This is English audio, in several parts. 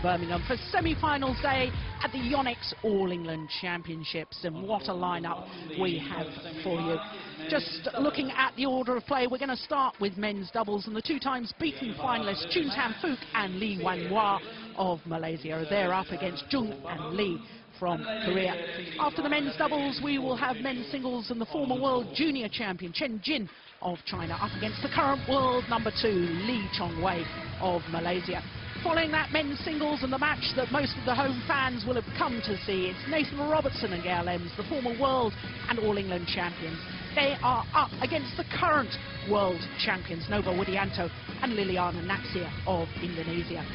Birmingham for semi-finals day at the Yonex All England Championships. And what a lineup we have for you. Just looking at the order of play, we're going to start with men's doubles, and the two times beaten finalists Choong Fook and Lee Wan-wah of Malaysia. They're up against Jung and Lee from Korea. After the men's doubles, we will have men's singles and the former world junior champion Chen Jin of China up against the current world number 2 Lee Chong-wei of Malaysia. Following that men's singles and the match that most of the home fans will have come to see, it's Nathan Robertson and Gail Ems, the former world and All England champions. They are up against the current world champions Nova Widianto and Liliana Natsir of Indonesia.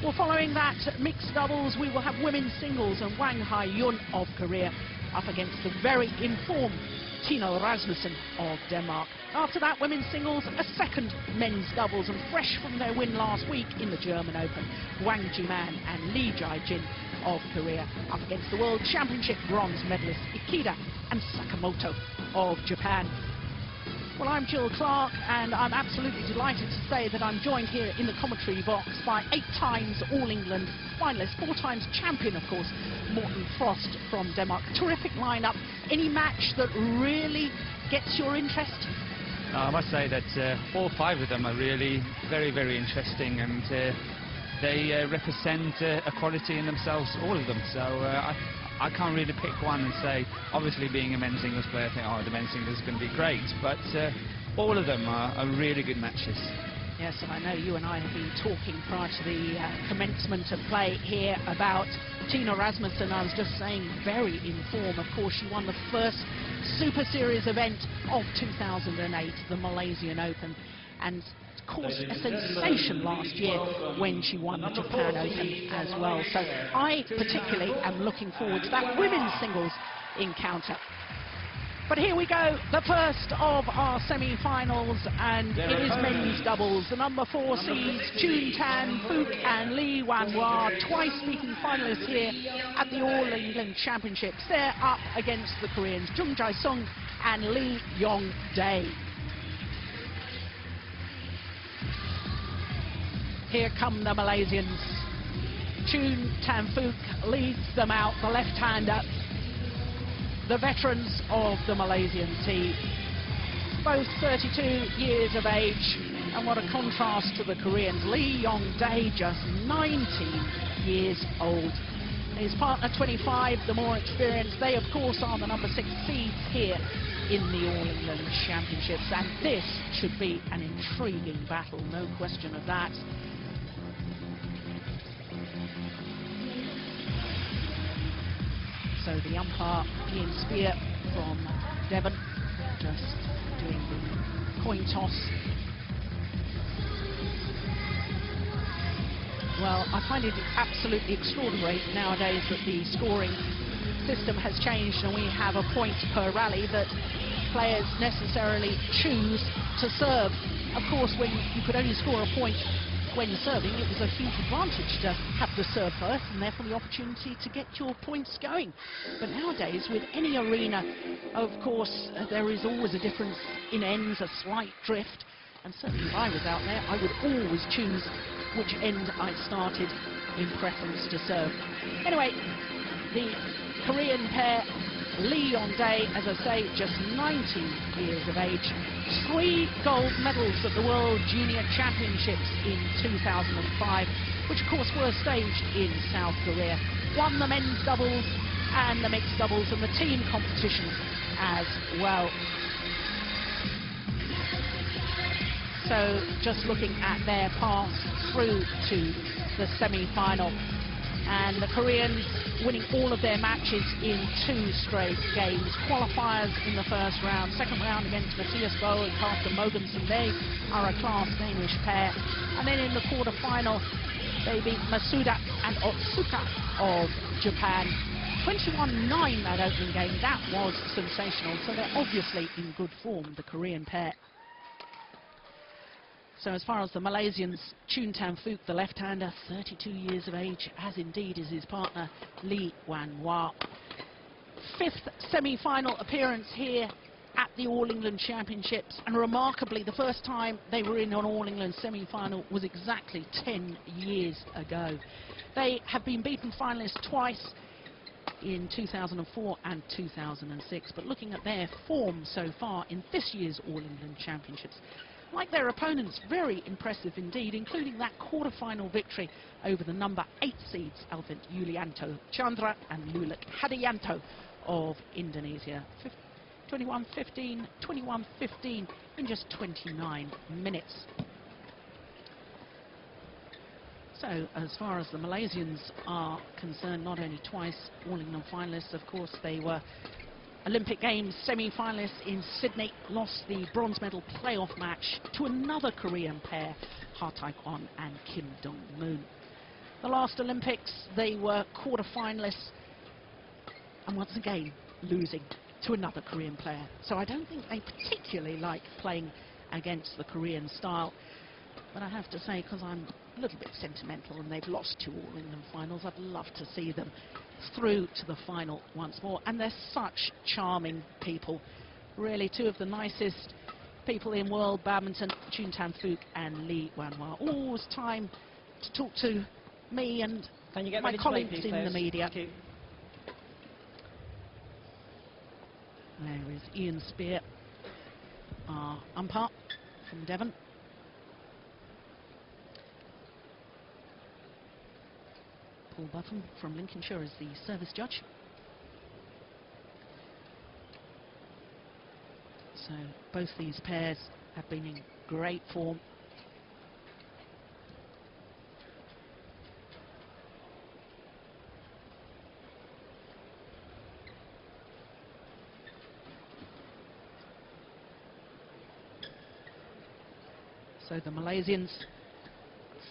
Well, following that mixed doubles, we will have women's singles and Wang Hai-yun of Korea up against the very informed Tino Rasmussen of Denmark. After that, women's singles, a second men's doubles, and fresh from their win last week in the German Open, Wang Jiman and Lee Jae-jin of Korea up against the World Championship bronze medalists Ikeda and Sakamoto of Japan. Well, I'm Jill Clark, and I'm absolutely delighted to say that I'm joined here in the commentary box by 8 times All England finalist, 4 times champion, of course, Morten Frost from Denmark. Terrific lineup. Any match that really gets your interest? I must say that all 5 of them are really very, very interesting, and they represent a quality in themselves, all of them. So I can't really pick one and say, obviously being a men's singles player, I think, oh, the men's singles is going to be great, but all of them are really good matches. Yes, and I know you and I have been talking prior to the commencement of play here about Tina Rasmussen. I was just saying, very in form. Of course, she won the first Super Series event of 2008, the Malaysian Open, and caused a sensation last year when she won the Japan Open as well. So I particularly am looking forward to that women's singles encounter. But here we go, the first of our semi-finals, and it is men's doubles. The number 4 seeds, Choong Fook and Lee Wan-wah, twice beaten finalists here at the All England Championships. They're up against the Koreans, Jung Jae-sung and Lee Yong Dae. Here come the Malaysians. Choong Fook leads them out, the left-hander. The veterans of the Malaysian team, both 32 years of age, and what a contrast to the Koreans. Lee Yong Dae, just 19 years old. His partner, 25, the more experienced. They, of course, are the number 6 seeds here in the All England Championships, and this should be an intriguing battle, no question of that. So the umpire, Ian Spear from Devon, just doing the coin toss. Well, I find it absolutely extraordinary nowadays that the scoring system has changed, and we have a point per rally that players necessarily choose to serve. Of course, when you could only score a point when serving, it was a huge advantage to have the serve first and therefore the opportunity to get your points going. But nowadays, with any arena, of course, there is always a difference in ends, a slight drift, and certainly if I was out there, I would always choose which end I started in preference to serve. Anyway, the Korean pair, Lee Yong Dae, as I say, just 19 years of age, 3 gold medals at the World Junior Championships in 2005, which of course were staged in South Korea. Won the men's doubles and the mixed doubles and the team competitions as well. So just looking at their path through to the semi-final, and the Koreans winning all of their matches in 2 straight games. Qualifiers in the first round, second round against Matthias Bo and Carsten Mogensen. They are a class Danish pair. And then in the quarter-final, they beat Masuda and Otsuka of Japan. 21-9 that opening game. That was sensational. So they're obviously in good form, the Korean pair. So as far as the Malaysians, Choong Fook, the left-hander, 32 years of age, as indeed is his partner, Lee Wan-wah. 5th semi-final appearance here at the All England Championships, and remarkably the first time they were in an All England semi-final was exactly 10 years ago. They have been beaten finalists twice, in 2004 and 2006, but looking at their form so far in this year's All England Championships, like their opponents, very impressive indeed, including that quarter-final victory over the number 8 seeds Alvin Yulianto Chandra and Lulik Hadianto of Indonesia. 21-15, 21-15 in just 29 minutes. So, as far as the Malaysians are concerned, not only twice All England finalists, of course, they were Olympic Games semi-finalists in Sydney, lost the bronze medal playoff match to another Korean pair, Ha Tae-kwon and Kim Dong-moon. The last Olympics, they were quarter-finalists, and once again, losing to another Korean player. So I don't think they particularly like playing against the Korean style. But I have to say, because I'm a little bit sentimental and they've lost 2 All England finals, I'd love to see them through to the final once more. And they're such charming people. Really, 2 of the nicest people in world badminton, Chuntan Fook and Lee Wanhwa. Always time to talk to me and my colleagues in the media. There is Ian Spear, our umpire from Devon. Paul Buffon from Lincolnshire is the service judge. So both these pairs have been in great form. So the Malaysians,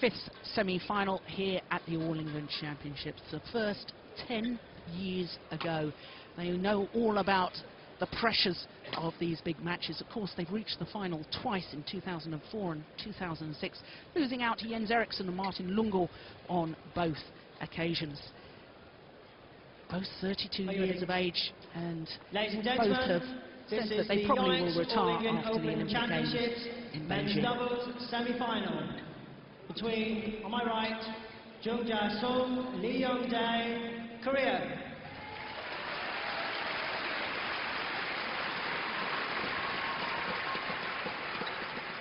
5th semi-final here at the All England Championships, the first 10 years ago. They know all about the pressures of these big matches. Of course, they've reached the final twice in 2004 and 2006, losing out to Jens Eriksson and Martin Lungo on both occasions. Both 32 years of age, and both have said that they probably will retire after the Olympic Games in Beijing. Doubles semi-final between, on my right, Jung Jae-sung, Yong Dae, Korea.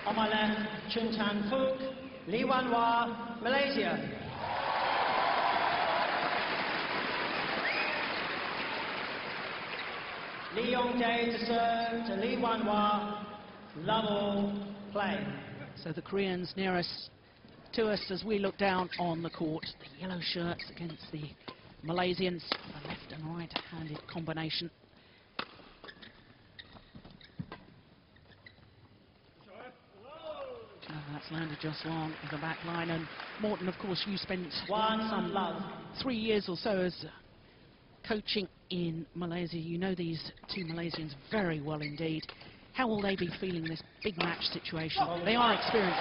On my left, Chuntan Fook, Lee Wanhwa, Malaysia. Yong Dae to serve to Lee Wanhwa, love all, play. So the Koreans nearest to us as we look down on the court. The yellow shirts against the Malaysians, the left and right-handed combination. That's landed just long in the back line. And Morton, of course, you spent some 3 years or so as coaching in Malaysia. You know these 2 Malaysians very well indeed. How will they be feeling this big match situation? They are experienced.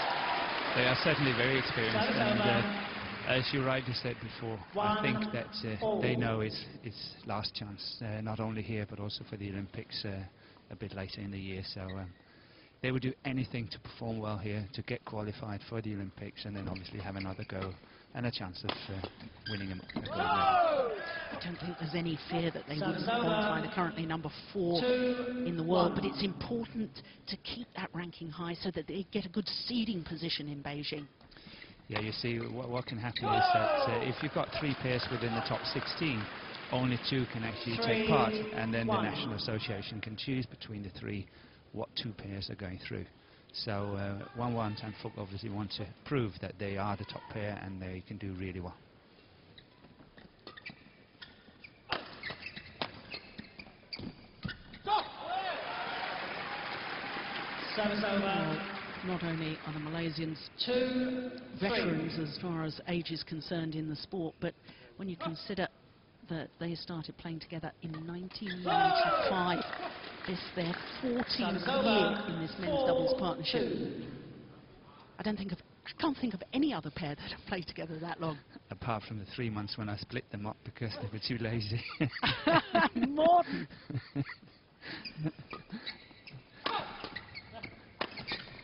They are certainly very experienced, and as you rightly said before, I think that they know it's last chance, not only here but also for the Olympics a bit later in the year. So they would do anything to perform well here, to get qualified for the Olympics, and then obviously have another go and a chance of winning a gold medal. I don't think there's any fear that they wouldn't qualify. They're currently number 4 in the world, but it's important to keep that ranking high so that they get a good seeding position in Beijing. Yeah, you see, what can happen is that if you've got 3 pairs within the top 16, only 2 can actually take part, and then the National Association can choose between the 3 what 2 pairs are going through. So Wanhwa and Fook obviously want to prove that they are the top pair and they can do really well. Service over. Not only are the Malaysians veterans as far as age is concerned in the sport, but when you consider that they started playing together in 1995, this their 14th year in this men's doubles partnership. I can't think of any other pair that have played together that long. Apart from the 3 months when I split them up because they were too lazy. Morton!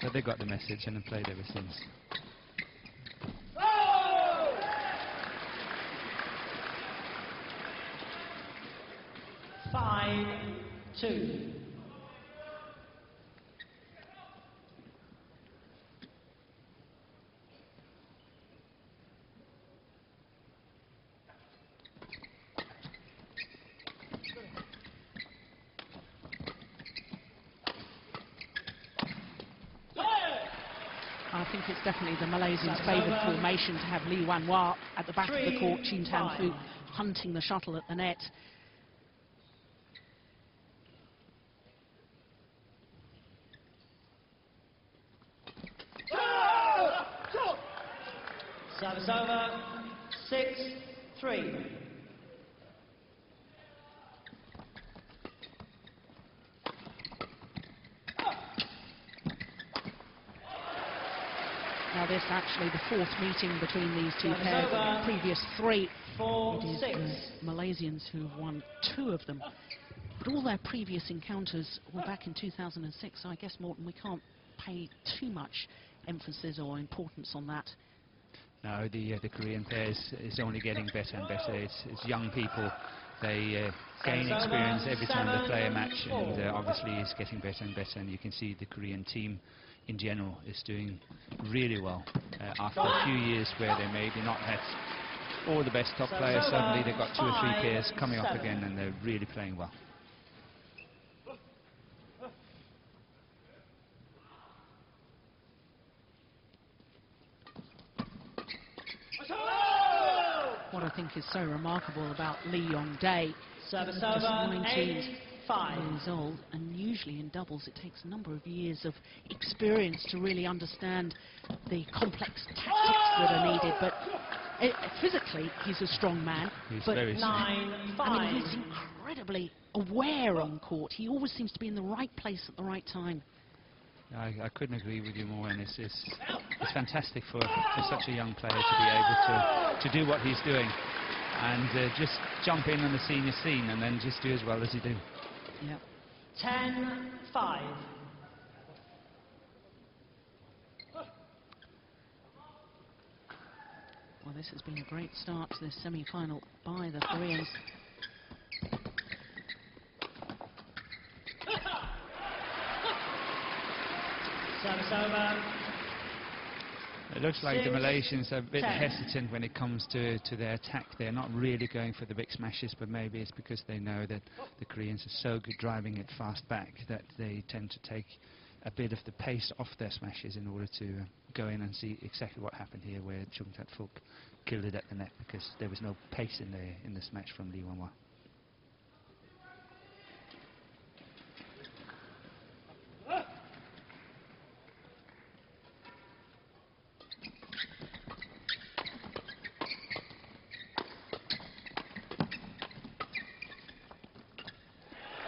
But they got the message and have played ever since. Five, 2. I think it's definitely the Malaysians' favoured formation to have Lee Wan Wah at the back of the court, Choon Fook hunting the shuttle at the net. Service over, 6-3. Now this actually the fourth meeting between these two pairs. The previous 3, it is the Malaysians who have won 2 of them. But all their previous encounters were back in 2006, so I guess, Morton, we can't pay too much emphasis or importance on that. No, the Korean pairs is only getting better and better. It's young people. They gain experience every time they play a match, and obviously it's getting better and better. And you can see the Korean team in general is doing really well. After a few years where they maybe not had all the best top players, suddenly they've got 2 or 3 pairs coming up again, and they're really playing well. What I think is so remarkable about Lee Yong Dae, Service just over, 19 8-5. years old, and usually in doubles it takes a number of years of experience to really understand the complex tactics that are needed. But physically he's a strong man. He's but very strong. 9-5. I mean, he's incredibly aware on court. He always seems to be in the right place at the right time. I couldn't agree with you more, and it's fantastic for such a young player to be able to do what he's doing and just jump in on the senior scene and then just do as well as he do. Yeah. 10-5. Well, this has been a great start to this semi-final by the Koreans. Service over. It looks like the Malaysians are a bit hesitant when it comes to their attack. They're not really going for the big smashes, but maybe it's because they know that the Koreans are so good driving it fast back that they tend to take a bit of the pace off their smashes in order to go in and see exactly what happened here, where Choon Fook killed it at the net because there was no pace in the smash from Lee Wan Wah.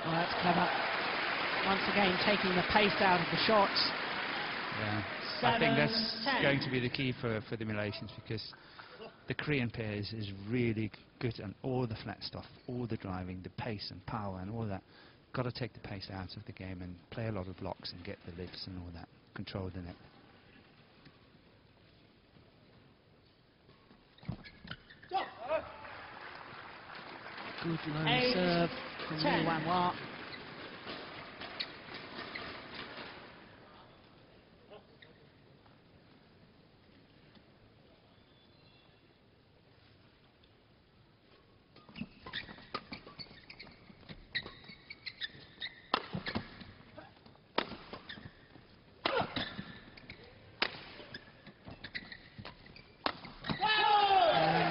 Well, that's clever. Once again, taking the pace out of the shots. Yeah, I think that's going to be the key for the Malaysians, because the Korean pairs is really good on all the flat stuff, all the driving, the pace and power and all that. Got to take the pace out of the game and play a lot of blocks and get the lifts and all that. Control the net. Good low serve from Lee Wan Wah.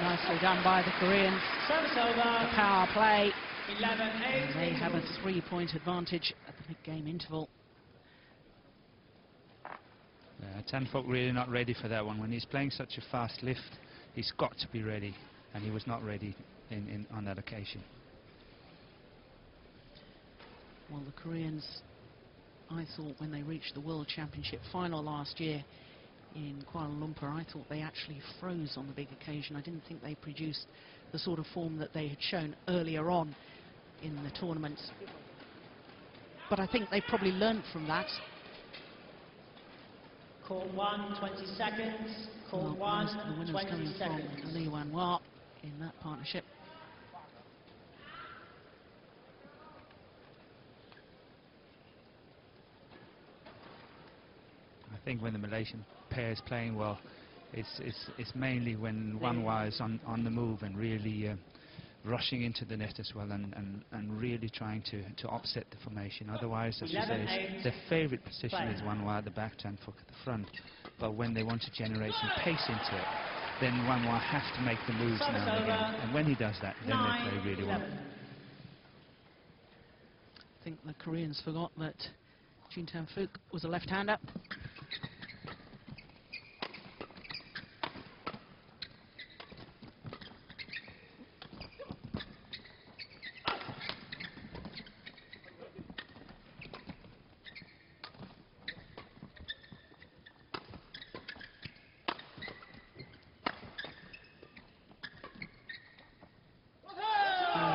Nicely done by the Koreans. Service over. The power play. 11-8. They have a 3-point advantage at the mid-game interval. Choon Fook really not ready for that one. When he's playing such a fast lift, he's got to be ready, and he was not ready on that occasion. Well, the Koreans, I thought when they reached the World Championship final last year in Kuala Lumpur, I thought they actually froze on the big occasion. I didn't think they produced the sort of form that they had shown earlier on in the tournament. But I think they probably learned from that. Court 1, 20 seconds. Court Well, 1, most of the winners 20 coming seconds. from Lee Wan Wah in that partnership. I think when the Malaysian pair is playing well, it's mainly when Wan Wah is on the move and really rushing into the net as well, and really trying to offset the formation. Otherwise, as you say, their favourite position is Wan Wah at the back, Chan Fook at the front. But when they want to generate some pace into it, then Wan Wah has to make the moves now and again. And when he does that, then they play really well. I think the Koreans forgot that Chan Fook was a left-hander.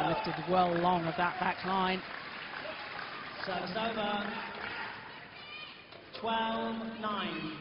Lifted well long of that back line. Service over. 12-9.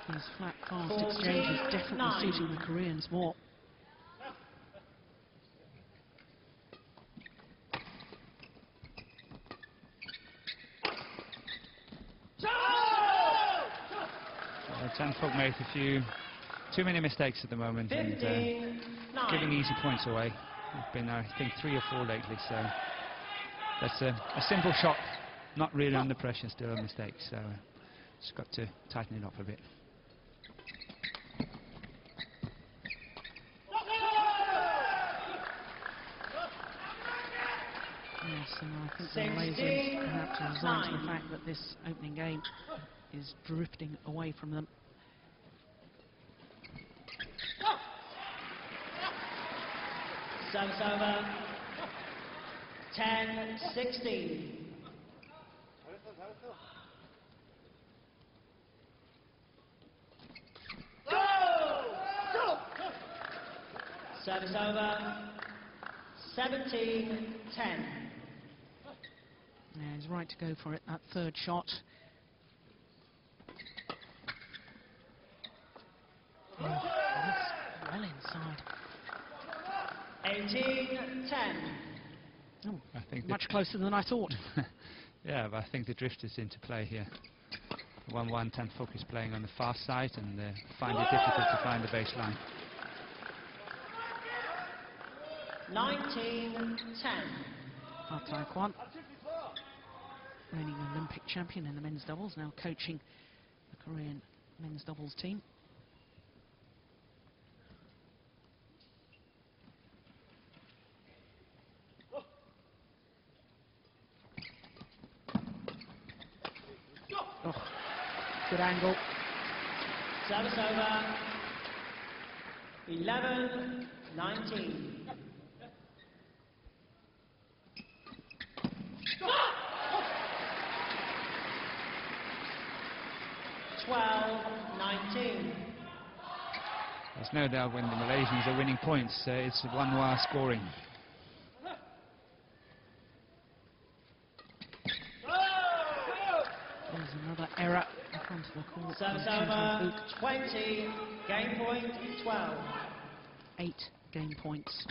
These flat, fast exchanges definitely suiting the Koreans more. Chan Fook made too many mistakes at the moment, and giving easy points away. It's been, I think, 3 or 4 lately, so that's a simple shot, not really under pressure, still a mistake, so just got to tighten it up a bit. Yes, and I think the Malaysians perhaps are resigned to the fact that this opening game is drifting away from them. Service over. 10-16. Service over. 17-10. Yeah, he's right to go for it, that third shot. Oh, that's well inside. 18-10. Oh, I think much closer than I thought. Yeah, but I think the drift is into play here. 1-1, Chan Fook is playing on the fast side and find it difficult to find the baseline. 19-10. Tai Kwan, reigning Olympic champion in the men's doubles, now coaching the Korean men's doubles team. Oh, good angle. Service over. 11-19. There's no doubt when the Malaysians are winning points, it's Wan Wah scoring. There's another error in front of the court. Service over. 20. Game point 12. 8 game points.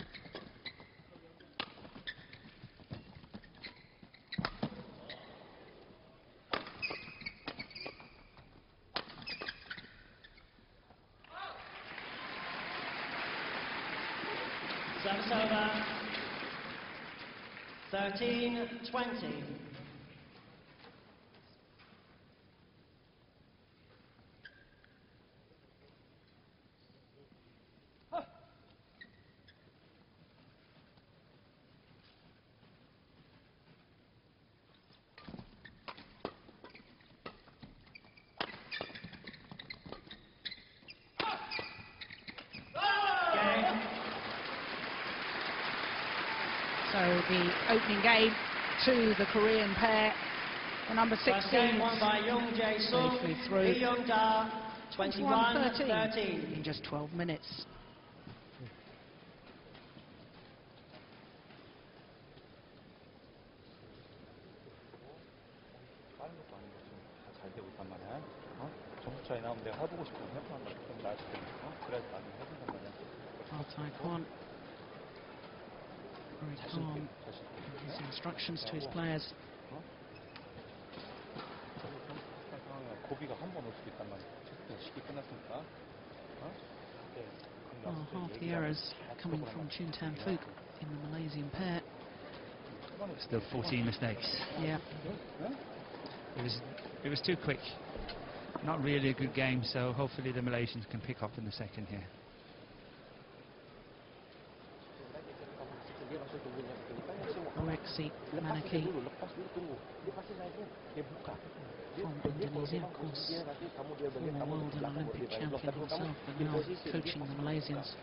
Service over. 13-20. the opening game to the Korean pair. The number 16 First game won by Yong Dae safely through. Yong Dae, 21-13 in just 12 minutes. Taekwon very calm in his instructions to his players. Well, half the errors coming from Fook in the Malaysian pair. Still 14 mistakes. Yeah. It was too quick. Not really a good game, so hopefully the Malaysians can pick up in the second here. Manaki from Indonesia, of course, former world and Olympic champion himself, and now coaching the Malaysians.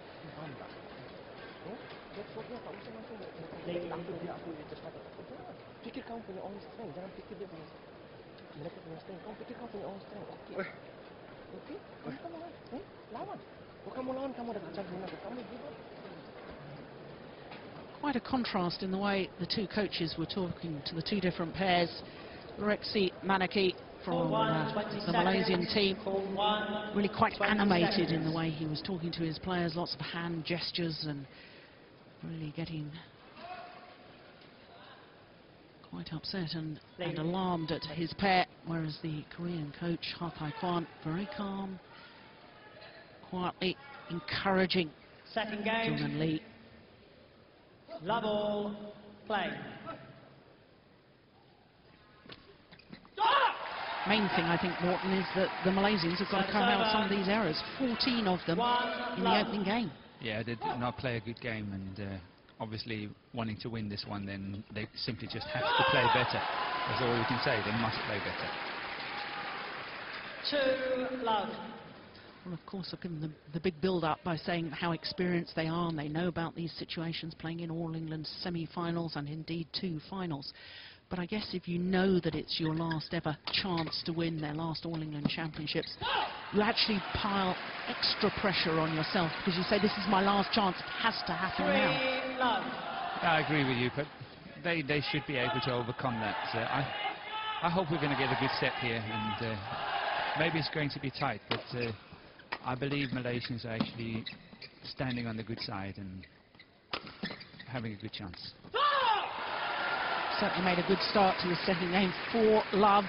Quite a contrast in the way the two coaches were talking to the two different pairs. Manaki from the Malaysian team, really quite animated in the way he was talking to his players, lots of hand gestures and really getting quite upset and alarmed at his pair, whereas the Korean coach, Taekwon, very calm, quietly encouraging Second Jung game, and Lee. love all, play. Main thing, I think, Morton, is that the Malaysians have got to cut out some of these errors. 14 of them in the opening game. Yeah, they did not play a good game, and obviously wanting to win this one, then they simply just have to play better. That's all you can say. They must play better. 2-love. Well, of course, I've given them the big build-up by saying how experienced they are, and they know about these situations, playing in All England semi-finals and indeed 2 finals. But I guess if you know that it's your last ever chance to win their last All England Championships, you actually pile extra pressure on yourself, because you say, this is my last chance, it has to happen now. 3-love. I agree with you, but they should be able to overcome that. I hope we're going to get a good set here, and maybe it's going to be tight, but I believe Malaysians are actually standing on the good side and having a good chance. Certainly made a good start to the second game. 4-love.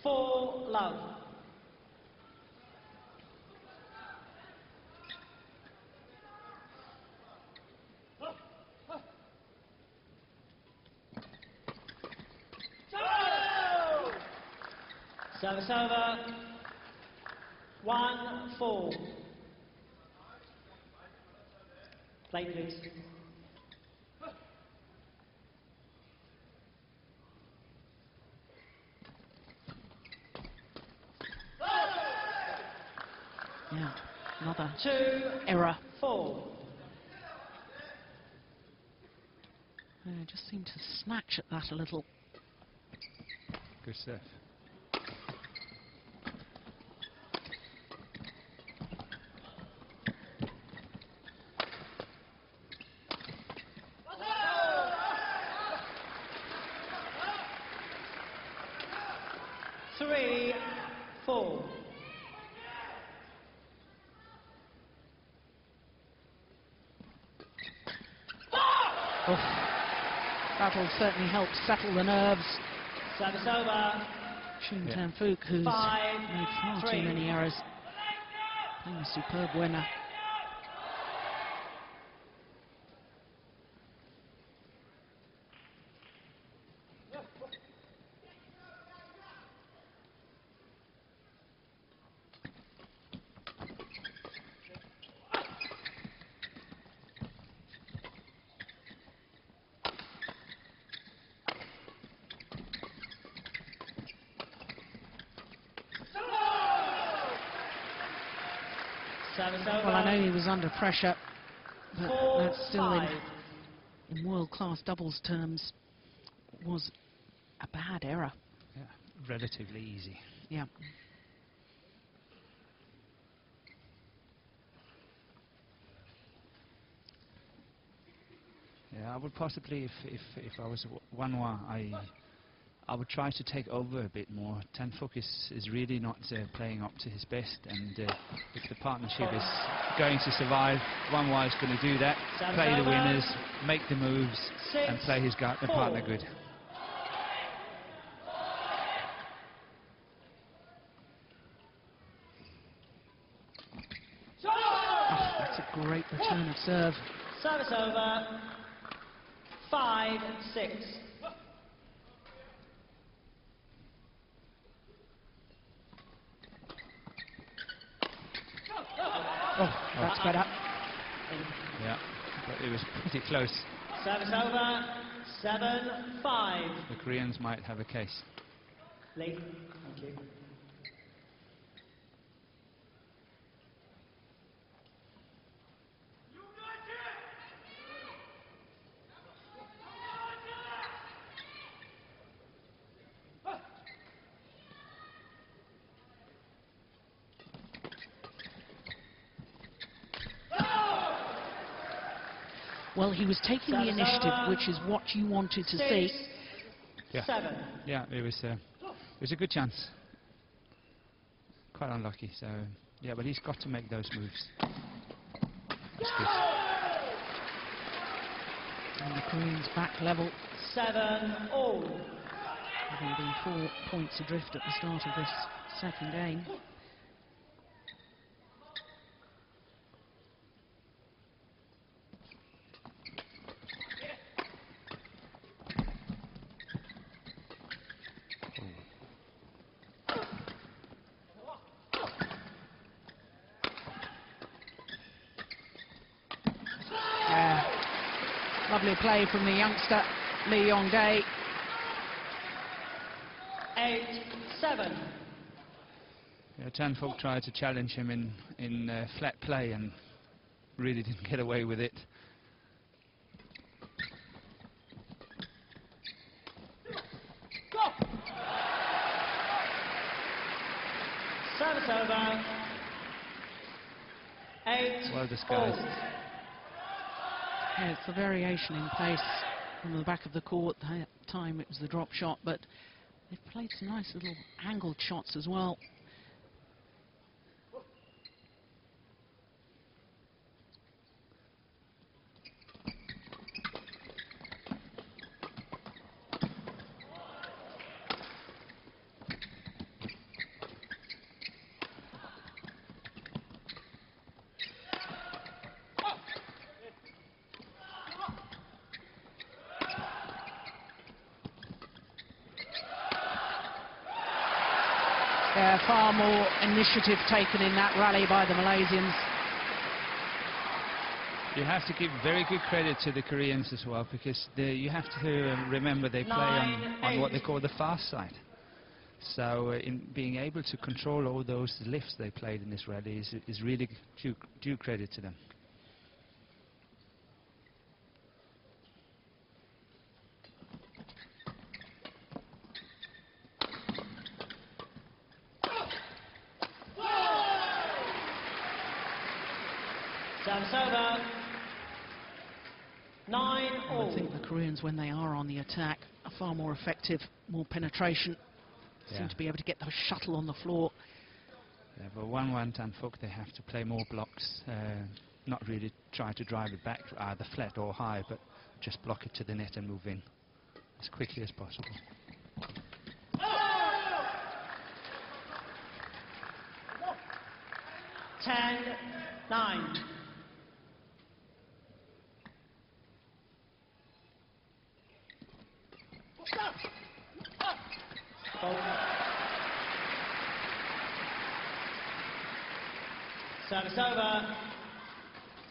4-love. Service over. 1-4. Play, please. Yeah, another 2-4. error. Just seemed to snatch at that a little. Good serve. That'll certainly help settle the nerves. Service over. Fook, who's 5-3. made far too many errors. Playing a superb winner. Well, I know he was under pressure but 4-5. that's still in world-class doubles terms was a bad error. Yeah, relatively easy. Yeah. Yeah, I would possibly, if I was Wanwa, I would try to take over a bit more. Tan Fook is really not playing up to his best, and if the partnership is going to survive, Wanwa is going to do that, play the winners, make the moves, and play his partner good. Oh, that's a great return of serve. Service over. 5-6. Oh, that's better. Yeah, but it was pretty close. Service over. 7-5. The Koreans might have a case. Lee, thank you. Well, he was taking the initiative, which is what you wanted to see. 7. Yeah, it was a good chance. Quite unlucky, so yeah, but he's got to make those moves. That's good. And the Koreans back level, 7-all. having been 4 points adrift at the start of this second game. Lovely play from the youngster, Yong Dae. 8-7. Yeah, Tan Fook tried to challenge him in flat play and really didn't get away with it. Service over. 8. Well disguised. Yeah, it's the variation in pace from the back of the court. That time it was the drop shot, but they've played some nice little angled shots as well. Far more initiative taken in that rally by the Malaysians. You have to give very good credit to the Koreans as well, because you have to remember they play on what they call the fast side. So in being able to control all those lifts they played in this rally is really due credit to them. Service over. 9-all. I think the Koreans, when they are on the attack, are far more effective, more penetration. Yeah. Seem to be able to get the shuttle on the floor. Yeah, but 1-1 Tan Fook, they have to play more blocks, not really try to drive it back either flat or high, but just block it to the net and move in as quickly as possible. Ten, 9. Service over.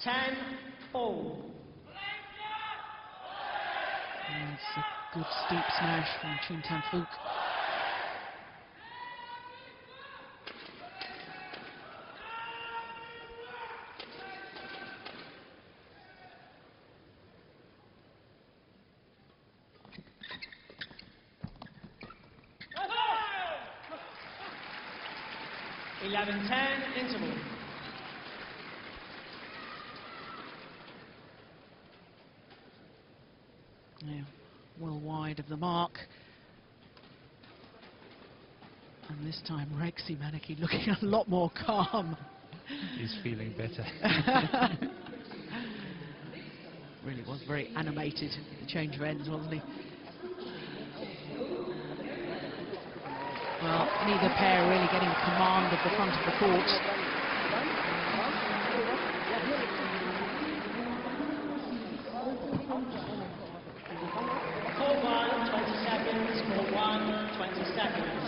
10-all. It's a good steep smash from Tan Fook. 11-10 interval. Yeah, well wide of the mark. And this time Rexy Maneki looking a lot more calm. He's feeling better. Really was very animated, the change of ends, wasn't he? Well, neither pair really getting command of the front of the court. Four-1, 20 seconds. 4-1, 20 seconds.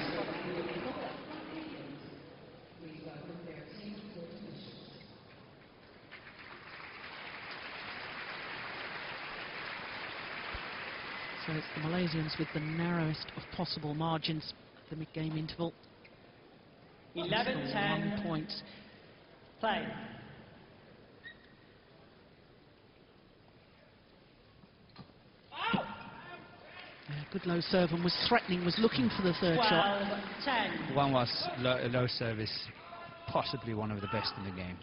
So it's the Malaysians with the narrowest of possible margins, the mid-game interval. 11-10. 1 point. Play. Yeah, good low serve and was threatening, was looking for the third shot. 12-10. One was low service, possibly one of the best in the game.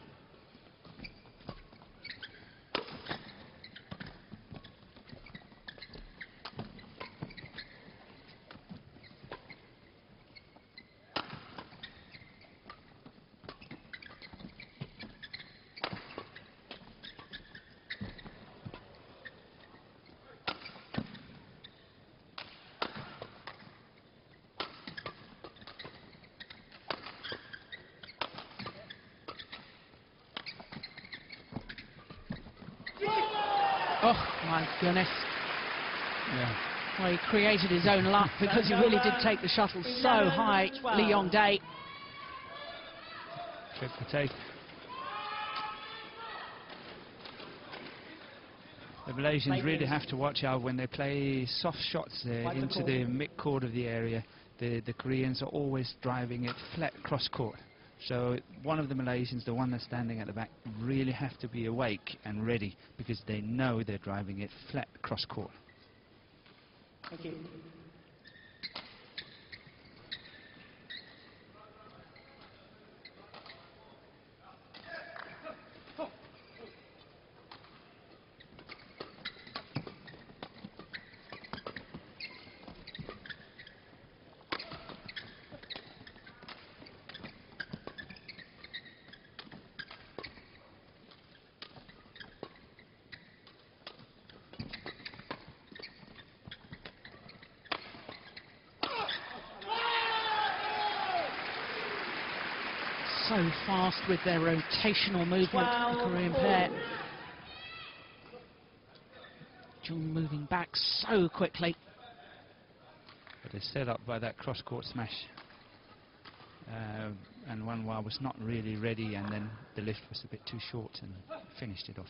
Oh my goodness. Yeah. Well, he created his own luck because he really did take the shuttle so high, Yong Dae. Trick to take. The Malaysians really have to watch out when they play soft shots there into the mid-court of the area. The Koreans are always driving it flat cross-court. So one of the Malaysians, the one that's standing at the back, really have to be awake and ready because they know they're driving it flat cross-court. Thank you. So fast with their rotational movement, the Korean pair. Jung moving back so quickly. But they're set up by that cross-court smash. And Wanwa was not really ready, and then the lift was a bit too short and finished it off.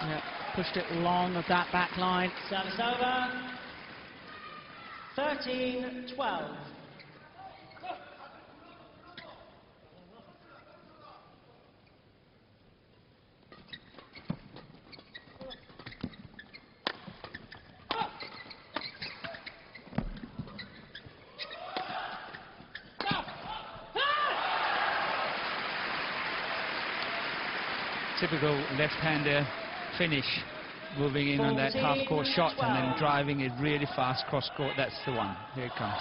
Yeah, pushed it long of that back line. Service over. 13-12. Typical left-hander finish, moving in on that half-court shot and then driving it really fast cross-court. That's the one. Here it comes.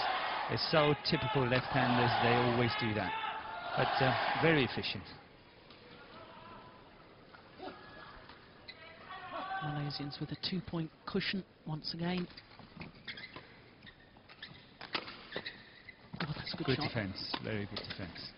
It's so typical left-handers. They always do that. But very efficient. Malaysians with a 2-point cushion once again. Oh, that's a good shot. Defense. Very good defense.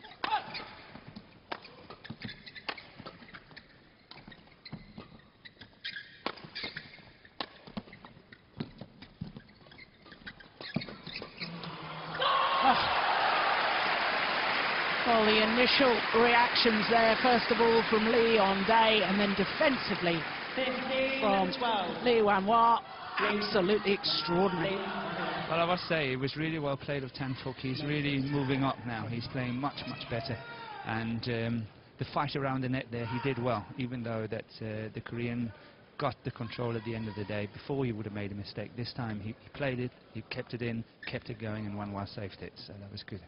Well, the initial reactions there, first of all from Yong Dae, and then defensively from Lee Wanwa, absolutely extraordinary. Well, I must say, it was really well played of Tan Fook. He's really moving up now. He's playing much, much better. And the fight around the net there, he did well, even though that the Korean got the control at the end of the day. Before he would have made a mistake. This time he played it, he kept it in, kept it going, and Wanwa saved it. So that was good.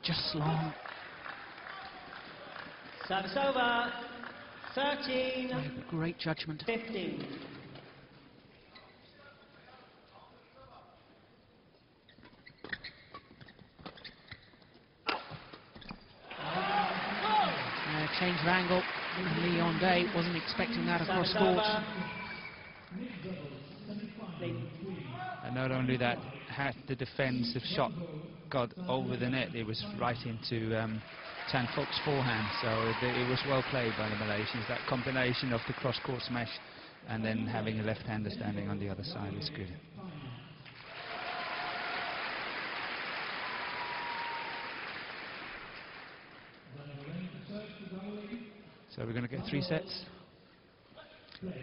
Just long. Service over. 13. Great judgment. 15. Change of angle. And Yong Dae wasn't expecting that across court. And not only that, had the defensive shot got over the net, it was right into Chan Fook's forehand. So it was well played by the Malaysians. That combination of the cross-court smash and then having a left-hander standing on the other side was good. So we're going to get 3 sets?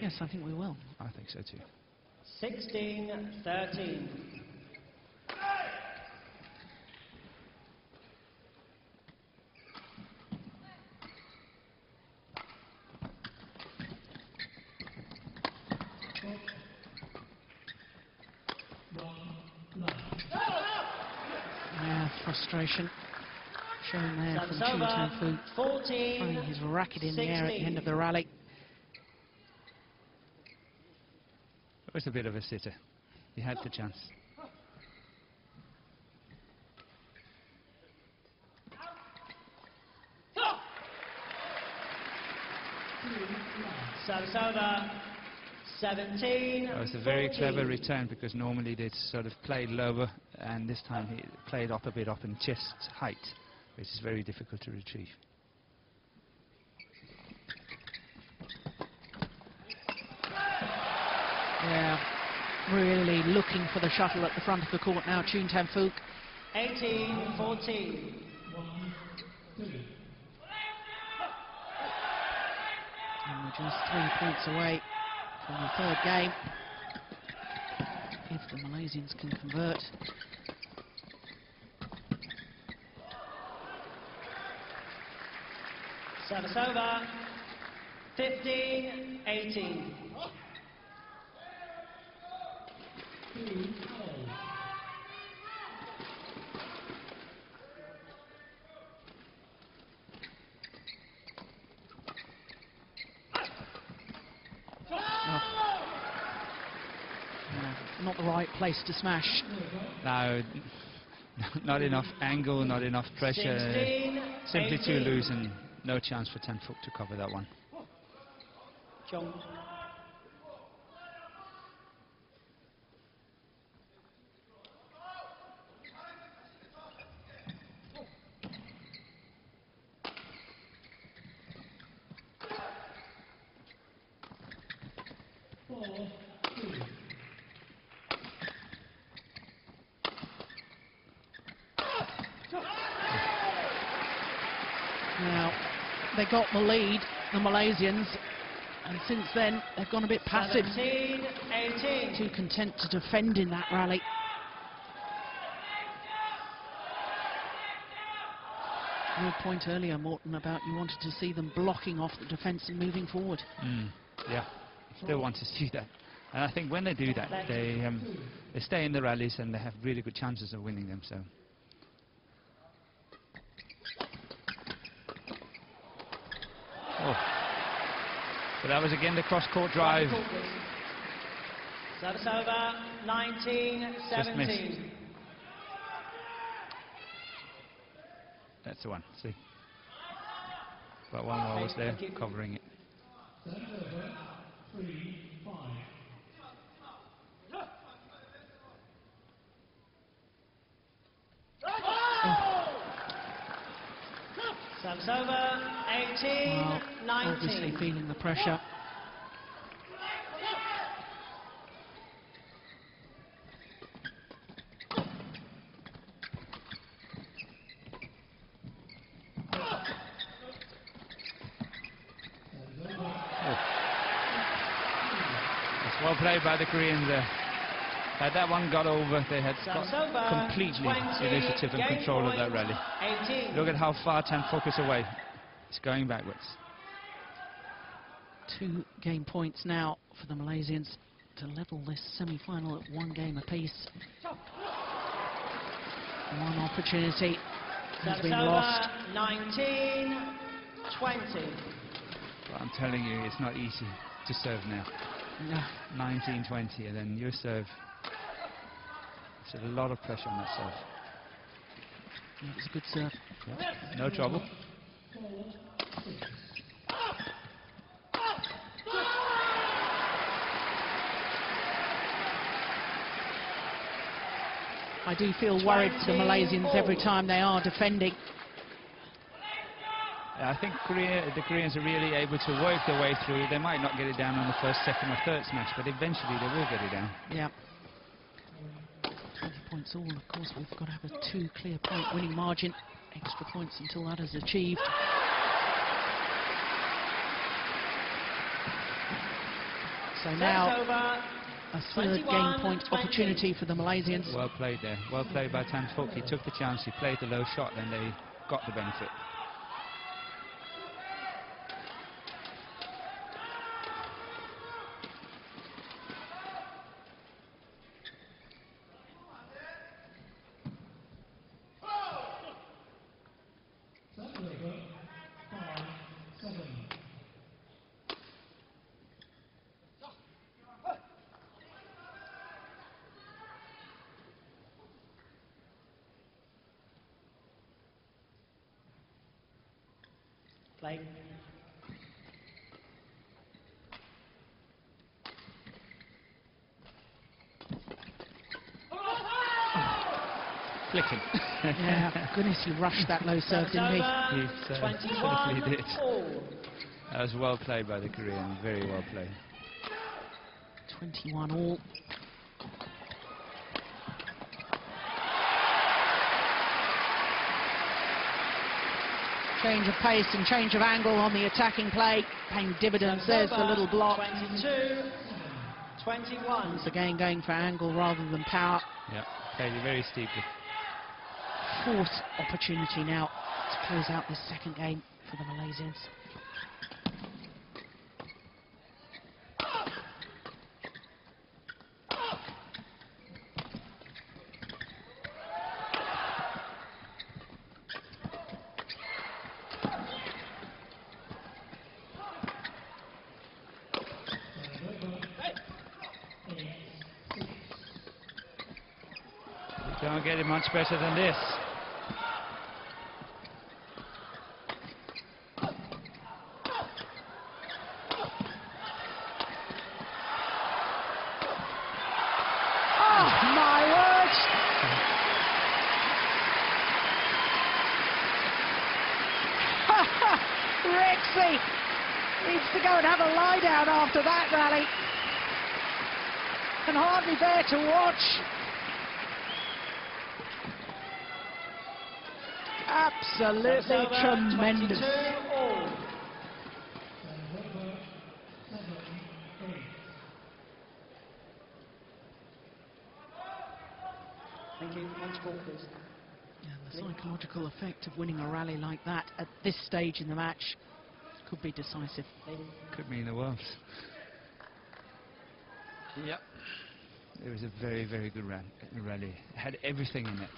Yes, I think we will. I think so too. 16-13. Yeah, frustration shown there from Fook. 14. Throwing his racket in the air at the end of the rally. It was a bit of a sitter. He had the chance. Service over. 17. It was a very clever return, because normally they sort of played lower, and this time he played up a bit up in chest height, which is very difficult to retrieve. Yeah, really looking for the shuttle at the front of the court now, Fook. 18-14. And we're just 3 points away from the third game. If the Malaysians can convert. Service over. 15-18. Not the right place to smash. No, not enough angle, not enough pressure. 16, Simply 18. too loose, and no chance for Chan Fook to cover that one. Jung. Now, they got the lead, the Malaysians, and since then they've gone a bit passive. 17-18. Too content to defend in that rally. Your point earlier, Morten, about you wanted to see them blocking off the defence and moving forward. Yeah, still want to see that. And I think when they do that, they stay in the rallies and they have really good chances of winning them. So. Oh. So that was again the cross-court drive. Service over. 19-17. That's the one. See. But one more was there covering it. Service over. 18-19. Obviously feeling the pressure. Well played by the Koreans there. Had that one got over, they had got completely initiative and control of that rally. 18. Look at how far Tan Fook is away. It's going backwards. 2 game points now for the Malaysians to level this semi-final at 1 game apiece. One opportunity has been lost. 19-20. But I'm telling you, it's not easy to serve now. No. 19-20, and then your serve. There's a lot of pressure on that serve. It was a good serve. Yep. No trouble. I do feel worried for the Malaysians every time they are defending. Yeah, I think the Koreans are really able to work their way through. They might not get it down on the first, second or third smash, but eventually they will get it down. Yeah. 20 points all. Of course, we've got to have a 2 clear point winning margin. Extra points until that is achieved. So now a 3rd game point opportunity for the Malaysians. Well played there. Well played by Tan Fook. He took the chance. He played the low shot, and they got the benefit. Play. Flicking. Yeah, goodness, he rushed that low serve, didn't he? He certainly did. That was well played by the Korean. Very well played. 21 all. Change of pace and change of angle on the attacking play, paying dividends. There's the little block. 22-21. Once again going for angle rather than power. Yeah, played it very steeply. 4th opportunity now to close out this 2nd game for the Malaysians. Don't get it much better than this. Oh, my word! Rexy needs to go and have a lie down after that rally. Can hardly bear to watch. Absolutely tremendous. Thank you. On score, please. Yeah, the psychological effect of winning a rally like that at this stage in the match could be decisive. Could mean the world. Yep. It was a very, very good rally. It had everything in it.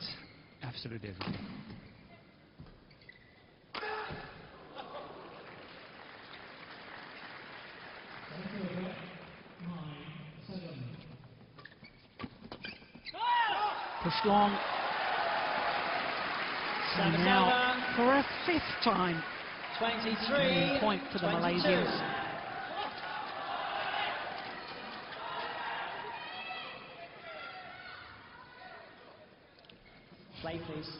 Absolutely everything. Pushed long. So now, for a 5th time, 23 point for the Malaysians. Play, please.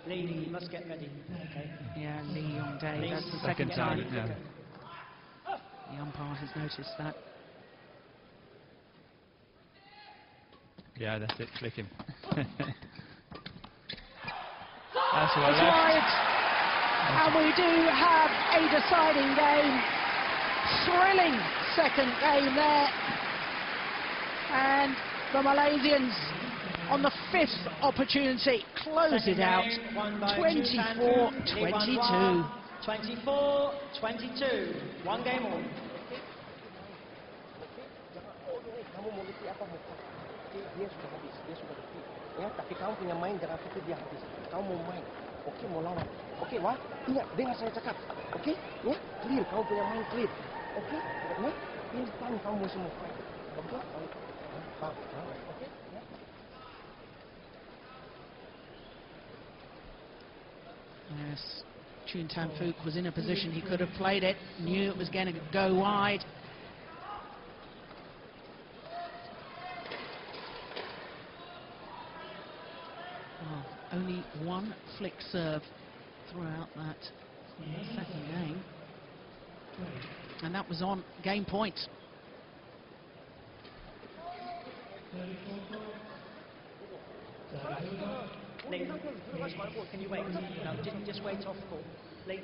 Lee, you must get ready. Okay. Yeah, Yong Dae. Lee, That's the second second time. time. Yeah. The umpire has noticed that. Yeah, that's it. Flick him. That's It's well left. wide. And we do have a deciding game. Thrilling 2nd game there. And The Malaysians on the 5th opportunity close it out, 24-22. 24-22. One game all. Kamu mau letih apa mau? Dia sudah habis, dia sudah letih. Ya, tapi kamu punya main jangan pikir dia habis. Kamu mau main, oke, mau lawan, oke, wah, ingat dengar saya cakap, oke, ya, clear, kamu punya main clear, oke, ya, ini kamu semua fight, oke, oke, ya. Yes, Choon Fook was in a position he could have played it, knew it was going to go wide. Well, only one flick serve throughout that second game, and that was on game point. Lee, can you wait? No, just wait off court. Lee,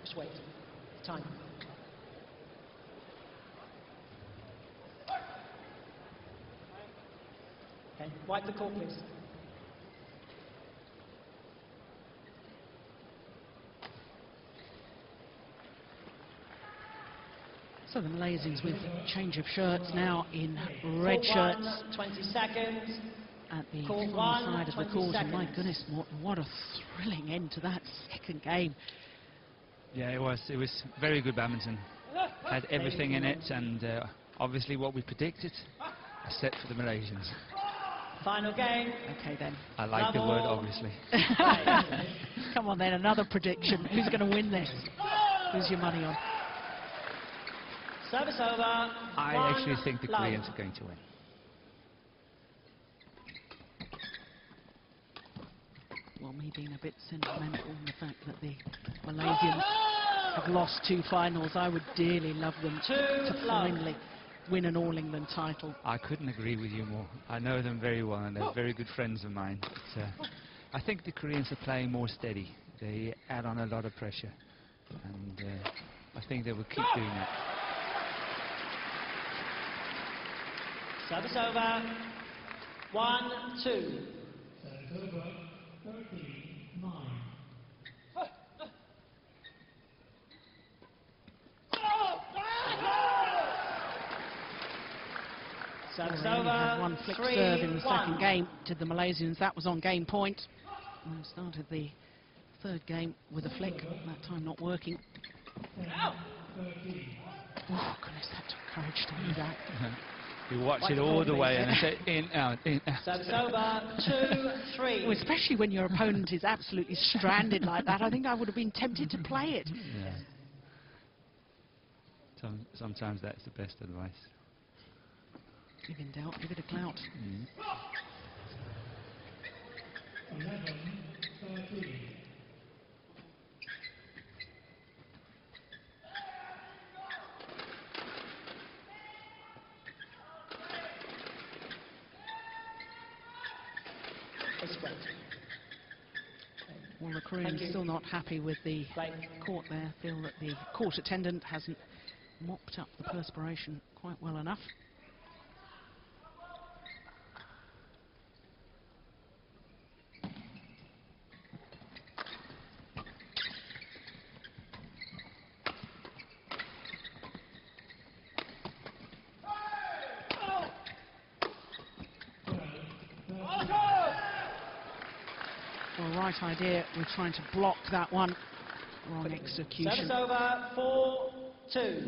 just wait. Time. Okay, wipe the court, please. So the Malaysians with change of shirts now in red Court shirts. 20 seconds. At the Court far one, side of the 20 court, and my seconds. goodness, what a thrilling end to that second game. Yeah, it was very good badminton. Had everything in it, and obviously what we predicted, a set for the Malaysians. Final game. Okay then. I like the Love word all. obviously. Come on then, another prediction. Who's going to win this? Who's your money on? Service over. I actually think the love. Koreans are going to win. Well, me being a bit sentimental in the fact that the Malaysians have lost 2 finals, I would dearly love them to finally win an All-England title. I couldn't agree with you more. I know them very well, and they're very good friends of mine. But, I think the Koreans are playing more steady. They add on a lot of pressure, and I think they will keep doing that. Service over. 1-2. Service They only had over. one flick 3-1. serve in the second game to the Malaysians. That was on game point. And started the third game with a flick, that time not working. Oh goodness, that took courage to do that. You watch it all the way and say in, out, in, out. Service over. 2-3. Well, especially when your opponent is absolutely stranded like that, I think I would have been tempted to play it. Yeah. Sometimes that's the best advice. If in doubt, give it a clout. Mm. It's great. Well, the Koreans Thank you. still not happy with the Right. court there, feel that the court attendant hasn't mopped up the perspiration quite well enough. Well, right idea, we're trying to block that one. Wrong execution. Service over. 4-2.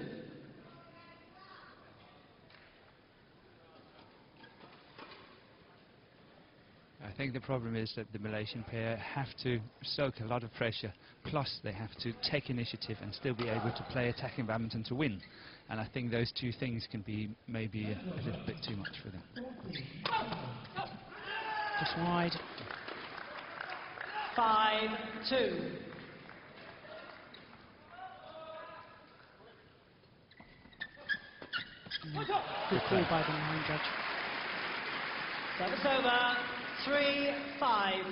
I think the problem is that the Malaysian pair have to soak a lot of pressure, plus they have to take initiative and still be able to play attacking badminton to win. And I think those two things can be maybe a little bit too much for them. Just wide. 5-2. Good call by the line judge. Service over. 3-5.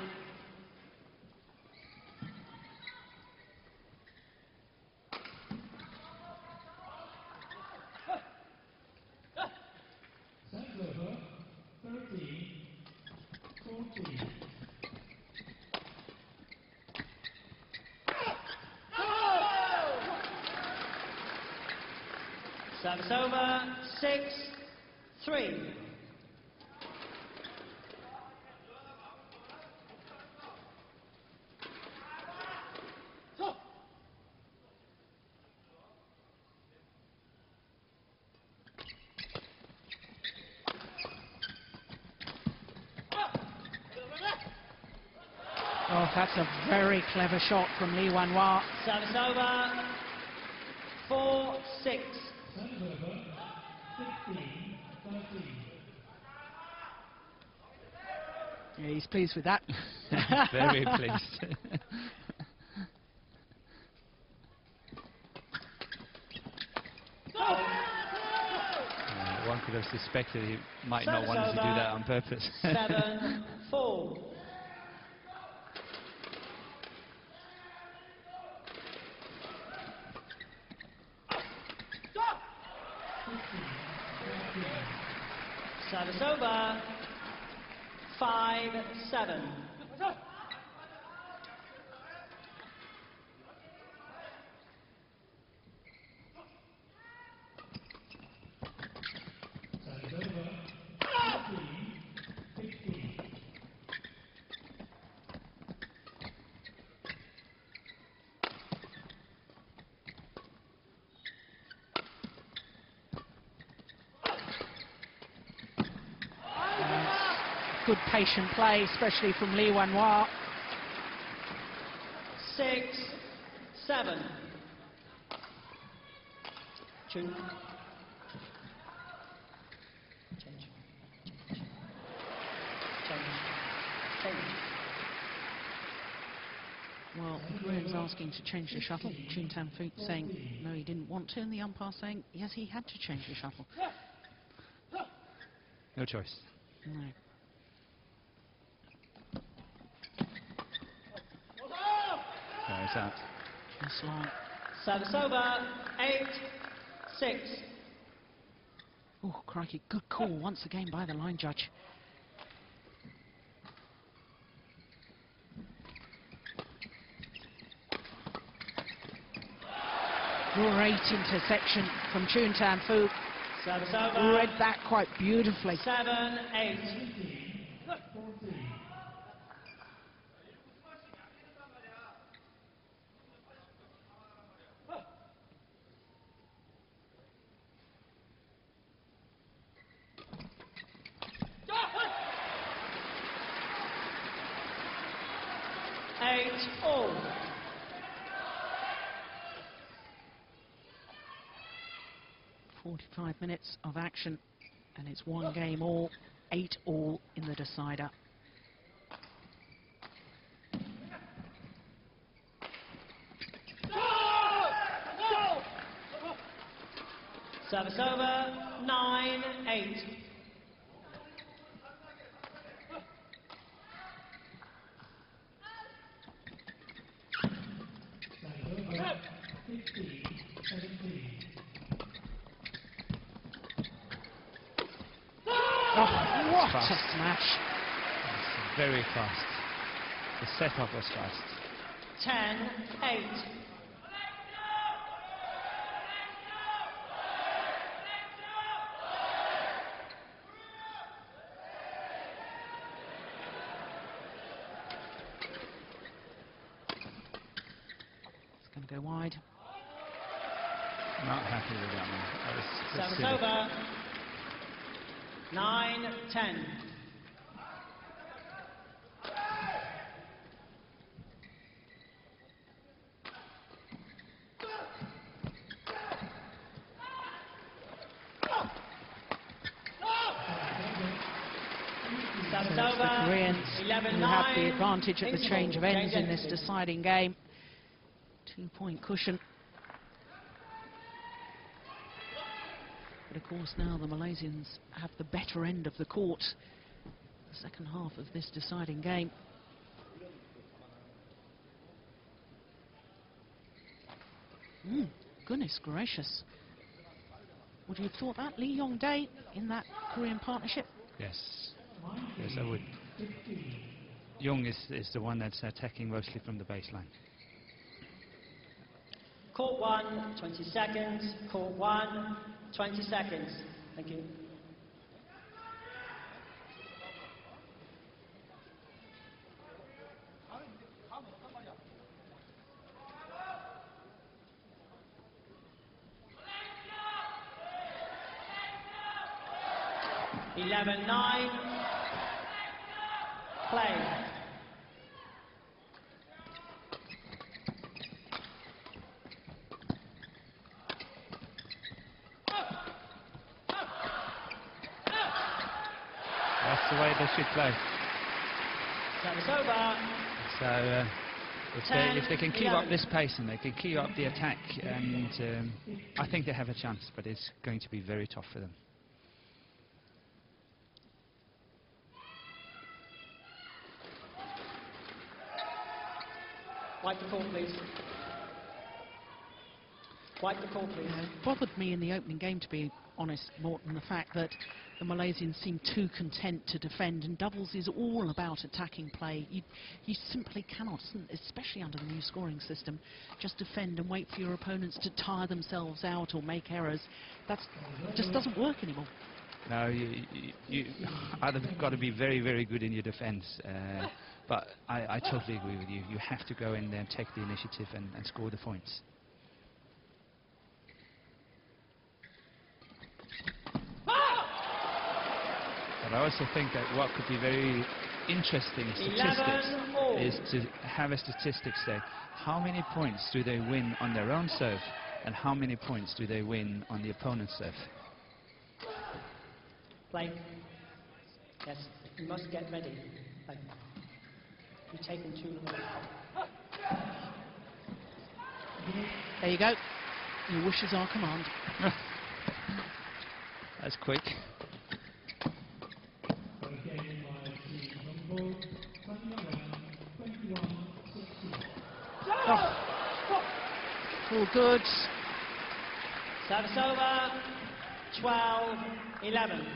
over, 6-3. Oh, that's a very clever shot from Lee Wan-hwa. Service over, 4-6. Yeah, he's pleased with that. Very pleased. One could have suspected he might not want to do that on purpose. 7-4. Service over, 5-7. Good patient play, especially from Lee Wan-hwa. 6-7. Chung. Change. Well, the Korean's asking to change the shuttle. Fook saying no, he didn't want to, and the umpire saying yes, he had to change the shuttle. No choice. No. It's out. Just long. Service over, 8-6. Oh, crikey, good call once again by the line judge. Great interception from Fook. Service over. Read that quite beautifully. 7-8. 8-all. .45 minutes of action, and it's one game all, 8-all in the decider. Service over, 9-8. Oh, what a smash. It's very fast. The setup was fast. 10-8. It's going to go wide. Not happy with that one. That was Service silly. over, 9-10. Service So it's the over, Koreans 11-9. who have the advantage at the change of ends in this Change deciding game. 2-point cushion. But of course now the Malaysians have the better end of the court. The second half of this deciding game. Goodness gracious. Would you have thought that? Lee Yong Dae in that Korean partnership? Yes. Yes, I would. Jung is the one that's attacking mostly from the baseline. Court 1, 20 seconds. Court 1, 20 seconds. Thank you. Eleven, 9. Play. That's the way they should play. Service over. So if they can keep 11. up this pace and they can keep up the attack, and I think they have a chance, but it's going to be very tough for them. Wipe the court, please. Wipe the court, please. It bothered me in the opening game, to be honest, Morton, the fact that the Malaysians seemed too content to defend, and doubles is all about attacking play. You simply cannot, especially under the new scoring system, just defend and wait for your opponents to tire themselves out or make errors. That just doesn't work anymore. No, you either got to be very, very good in your defence, but I totally agree with you. You have to go in there and take the initiative and score the points. But I also think that what could be very interesting statistics is to have a statistic say, how many points do they win on their own serve, and how many points do they win on the opponent's serve? Play. Yes, you must get ready. Play. You've taken too long. There you go. Your wish is our command. That's quick. Oh. All good. Service over. 12, 11.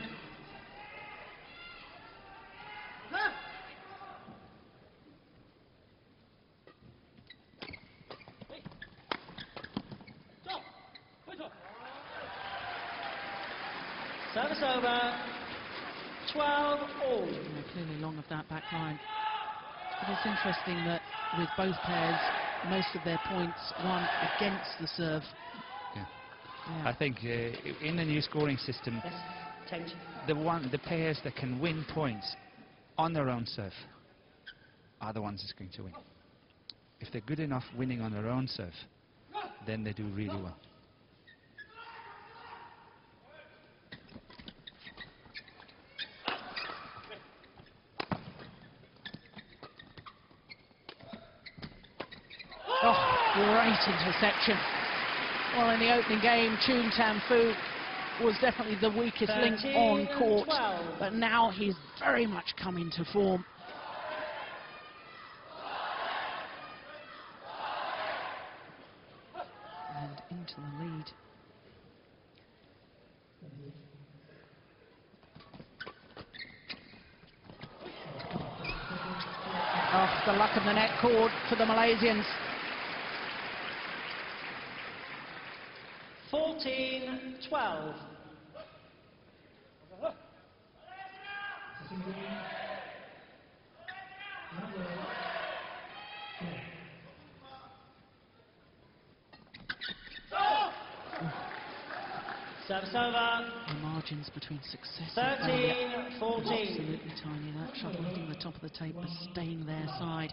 Service over. 12 all. Clearly long of that back line. But it's interesting that with both pairs, most of their points won against the serve. Yeah. Yeah. I think in the new scoring system, Yes. Tension. the pairs that can win points on their own serve are the ones that's going to win. If they're good enough winning on their own serve, then they do really well. Oh, great interception. Well, in the opening game, Choong Tam-Fu was definitely the weakest link on court, 12. but now he's very much come into form. And into the lead. Oh, the luck of the net cord for the Malaysians. 14, 12. Service over. The margins between success 13, and 14. absolutely tiny. That trouble hitting the top of the tape was staying their side.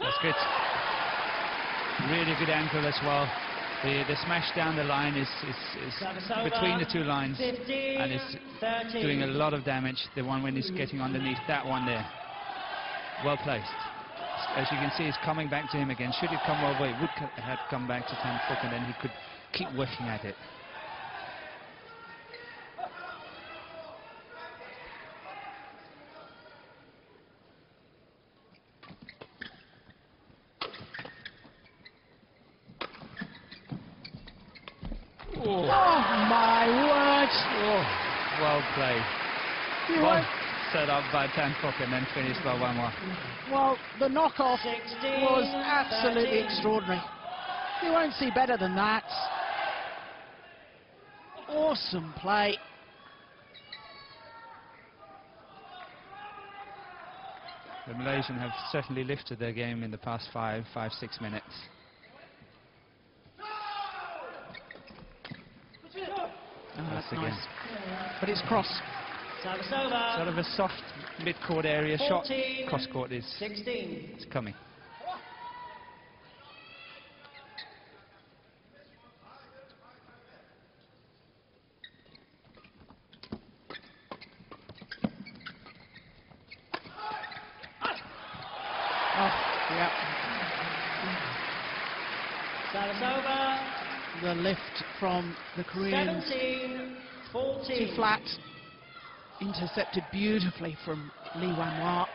That's good. Really good angle as well. The smash down the line is between the two lines, 15, and it's 13. doing a lot of damage. The one when he's getting underneath, that one there. Well placed. As you can see, it's coming back to him again. Should it come over, it would have come back to Tan Fook, and then he could keep working at it. Well played. You Well won't- set up by Tan Fook and then finished by 1-1. Well, the knockoff 16, was absolutely 13. extraordinary. You won't see better than that. Awesome play. The Malaysians have certainly lifted their game in the past 5-6 minutes. That's again. nice. But it's cross. Service over. Sort of a soft mid-court area shot. 14, Cross-court is 16. it's coming. Oh, yeah. Service over. The lift from the Koreans. 17, 14. Too flat. Intercepted beautifully from Lee Wan-wah.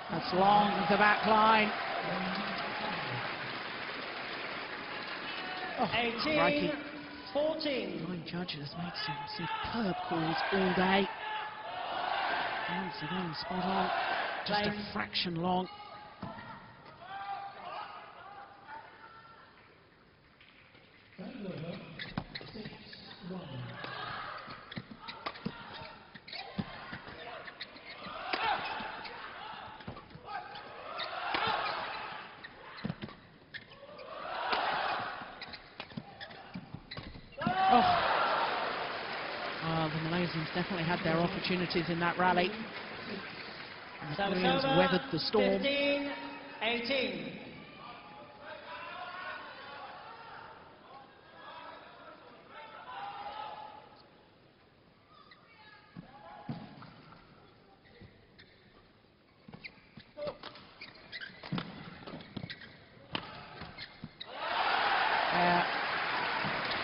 That's long, the back line. Oh, 18, crikey. 14. 9 judges made some superb calls all day. Once again, spot on. Just Play. a fraction long. The Malaysians definitely had their opportunities in that rally. And the Service Koreans over. weathered the storm. 15, 18.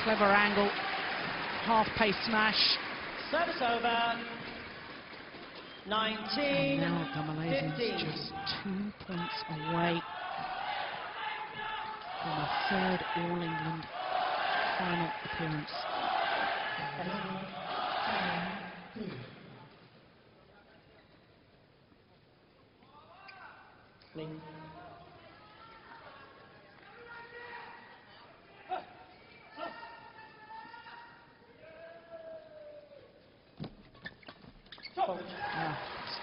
Clever angle, half-pace smash. Service over. And 19, now the Malaysians 15. just 2 points away from a third All-England final appearance. Lee.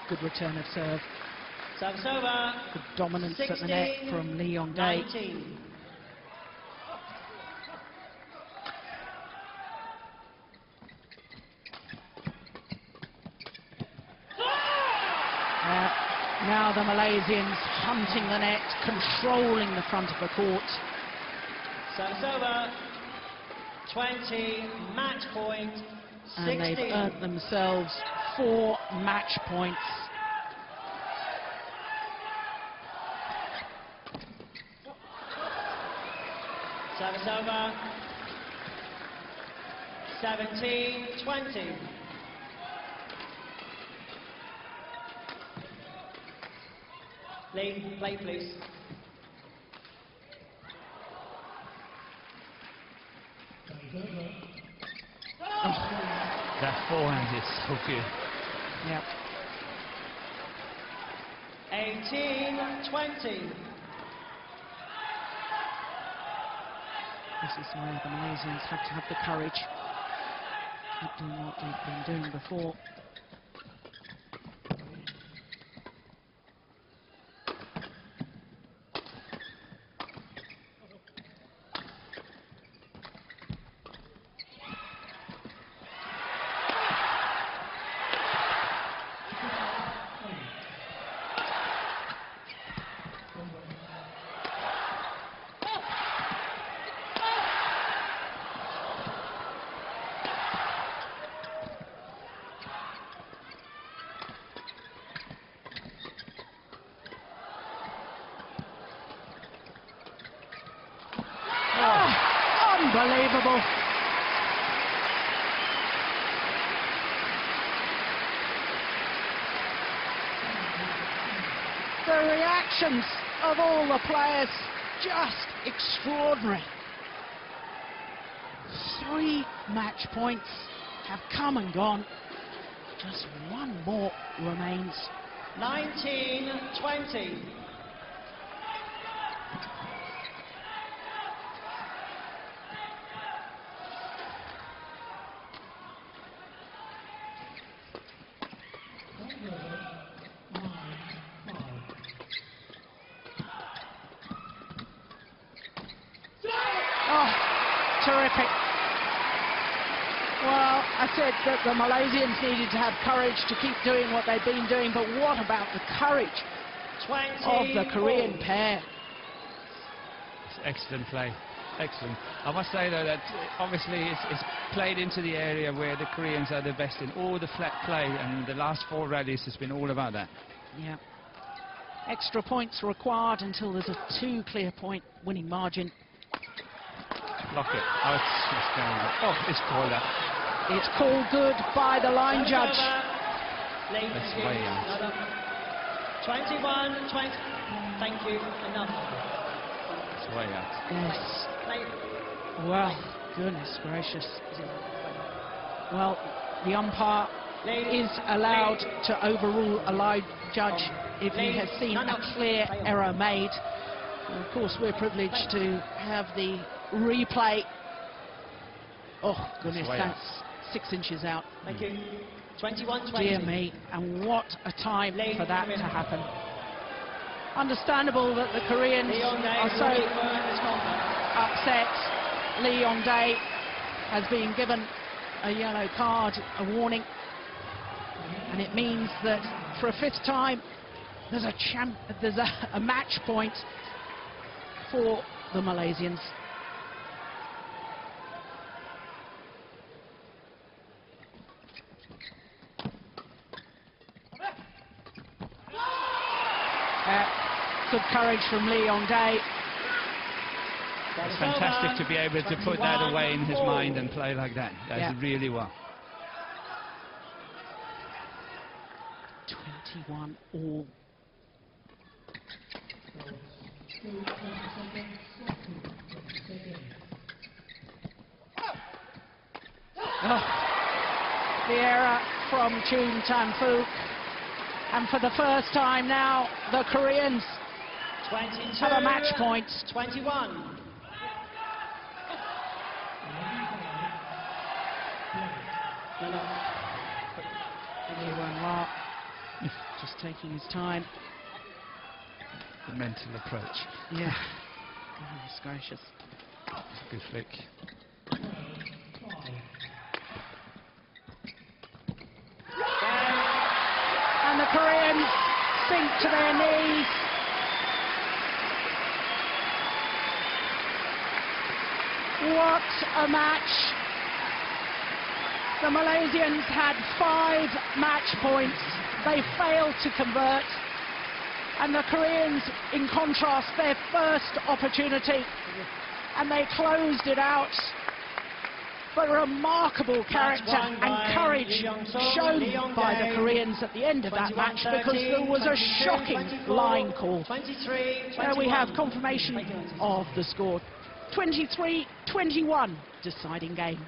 Good return of serve. Service over. Good dominance 16, at the net from Lee Yong Dae. 19. Now the Malaysians hunting the net, controlling the front of the court. Service over. 20, match point. 16. And they've earned themselves 4 match points. Service over. 17, 20. Lee, play please. That forehand is so good. Yep. 18, 20. This is where the Malaysians have to have the courage. Keep doing what they've been doing before. Unbelievable. the reactions of all the players, just extraordinary. 3 match points have come and gone. Just one more remains. 19-20. Oh, terrific. Well, I said that the Malaysians needed to have courage to keep doing what they've been doing, but what about the courage of the Korean pair? It's excellent play, excellent. I must say though that obviously it's played into the area where the Koreans are the best in all the flat play, and the last 4 rallies has been all about that. Yeah. Extra points required until there's a 2 clear point winning margin. Block it. Oh, it's going on. Oh, it's called that. It's called good by the line judge. That's way out. 21-20. Thank you. Enough. It's way out. Yes. Well, goodness gracious. Well, the umpire is allowed to overrule a line judge if he has seen a clear error made. And of course, we're privileged to have the replay. Oh, goodness, that's 6 inches out. Thank you. 21-20. Dear me, and what a time for that to happen. Understandable that the Koreans are so upset. Yong Dae has been given a yellow card, a warning, and it means that for a 5th time there's a match point for the Malaysians. Good courage from Yong Dae. It's fantastic to be able to put that away in his mind and play like that. That's really well. 21 all. Oh, the error from Fook. And for the first time now, the Koreans have a match point. 21. Just taking his time. The mental approach. Yeah. Goodness gracious. Good flick. And the Koreans sink to their knees. What a match. The Malaysians had 5 match points. They failed to convert. And the Koreans, in contrast, their first opportunity. And they closed it out. But remarkable character and courage shown by the Koreans at the end of that match, because there was a shocking line call. Where we have confirmation of the score. 23-21 deciding game.